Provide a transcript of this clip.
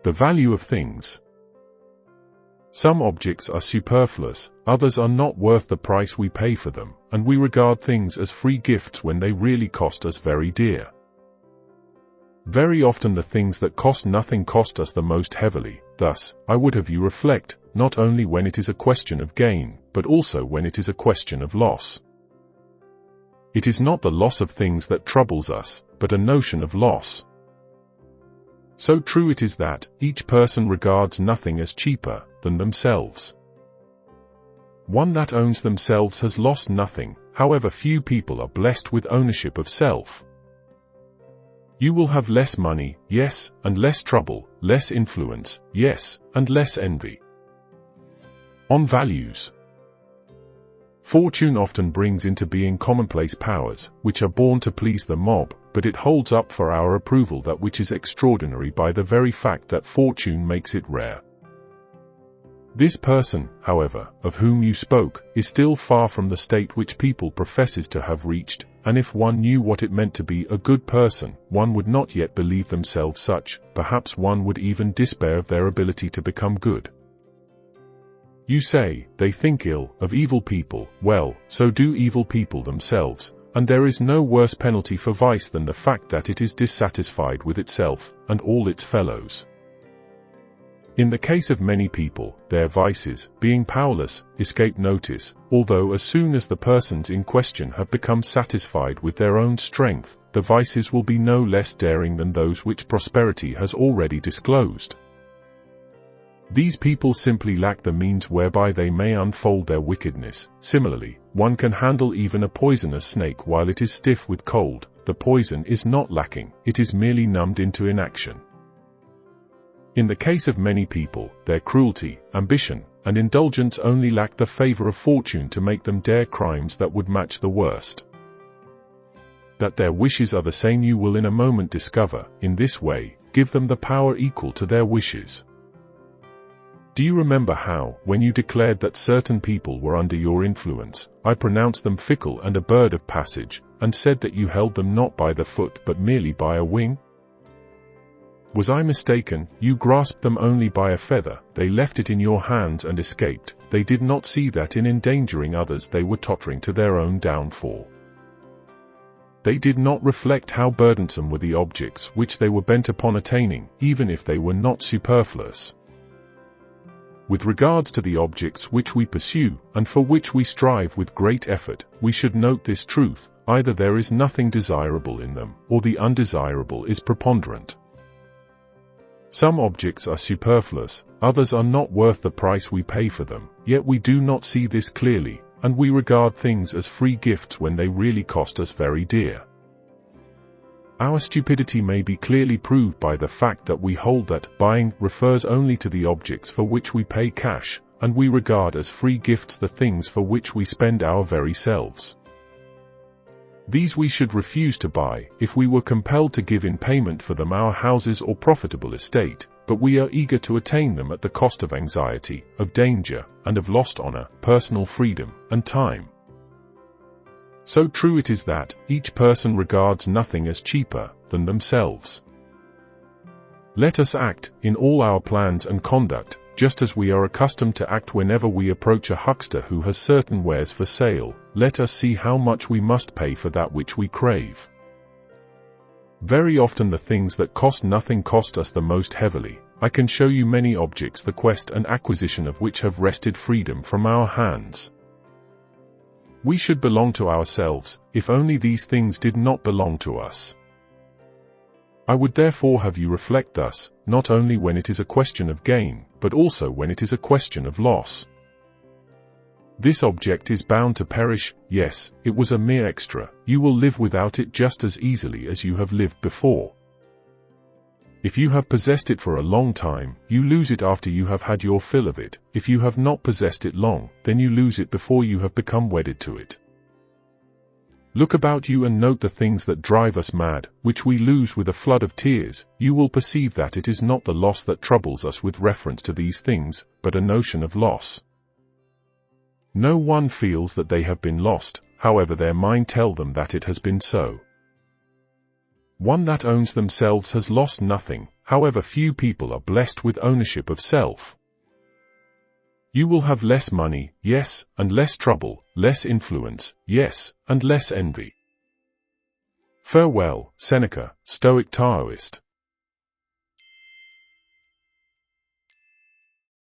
The value of things. Some objects are superfluous, others are not worth the price we pay for them, and we regard things as free gifts when they really cost us very dear. Very often the things that cost nothing cost us the most heavily. Thus, I would have you reflect, not only when it is a question of gain, but also when it is a question of loss. It is not the loss of things that troubles us, but a notion of loss. So true it is that each person regards nothing as cheaper than themselves. One that owns themselves has lost nothing, however few people are blessed with ownership of self. You will have less money, yes, and less trouble, less influence, yes, and less envy. On values. Fortune often brings into being commonplace powers, which are born to please the mob, but it holds up for our approval that which is extraordinary by the very fact that fortune makes it rare. This person, however, of whom you spoke, is still far from the state which people professes to have reached, and if one knew what it meant to be a good person, one would not yet believe themselves such, perhaps one would even despair of their ability to become good. You say, they think ill of evil people. Well, so do evil people themselves, and there is no worse penalty for vice than the fact that it is dissatisfied with itself, and all its fellows. In the case of many people, their vices, being powerless, escape notice, although as soon as the persons in question have become satisfied with their own strength, the vices will be no less daring than those which prosperity has already disclosed. These people simply lack the means whereby they may unfold their wickedness. Similarly, one can handle even a poisonous snake while it is stiff with cold. The poison is not lacking, it is merely numbed into inaction. In the case of many people, their cruelty, ambition, and indulgence only lack the favor of fortune to make them dare crimes that would match the worst. That their wishes are the same you will in a moment discover. In this way, give them the power equal to their wishes. Do you remember how, when you declared that certain people were under your influence, I pronounced them fickle and a bird of passage, and said that you held them not by the foot but merely by a wing? Was I mistaken? You grasped them only by a feather, they left it in your hands and escaped. They did not see that in endangering others they were tottering to their own downfall. They did not reflect how burdensome were the objects which they were bent upon attaining, even if they were not superfluous. With regards to the objects which we pursue, and for which we strive with great effort, we should note this truth: either there is nothing desirable in them, or the undesirable is preponderant. Some objects are superfluous, others are not worth the price we pay for them, yet we do not see this clearly, and we regard things as free gifts when they really cost us very dear. Our stupidity may be clearly proved by the fact that we hold that buying refers only to the objects for which we pay cash, and we regard as free gifts the things for which we spend our very selves. These we should refuse to buy, if we were compelled to give in payment for them our houses or profitable estate, but we are eager to attain them at the cost of anxiety, of danger, and of lost honor, personal freedom, and time. So true it is that each person regards nothing as cheaper than themselves. Let us act, in all our plans and conduct, just as we are accustomed to act whenever we approach a huckster who has certain wares for sale. Let us see how much we must pay for that which we crave. Very often the things that cost nothing cost us the most heavily. I can show you many objects the quest and acquisition of which have wrested freedom from our hands. We should belong to ourselves, if only these things did not belong to us. I would therefore have you reflect thus, not only when it is a question of gain, but also when it is a question of loss. This object is bound to perish. Yes, it was a mere extra. You will live without it just as easily as you have lived before. If you have possessed it for a long time, you lose it after you have had your fill of it. If you have not possessed it long, then you lose it before you have become wedded to it. Look about you and note the things that drive us mad, which we lose with a flood of tears. You will perceive that it is not the loss that troubles us with reference to these things, but a notion of loss. No one feels that they have been lost, however their mind tell them that it has been so. One that owns themselves has lost nothing, however few people are blessed with ownership of self. You will have less money, yes, and less trouble, less influence, yes, and less envy. Farewell, Seneca, Stoic Taoist.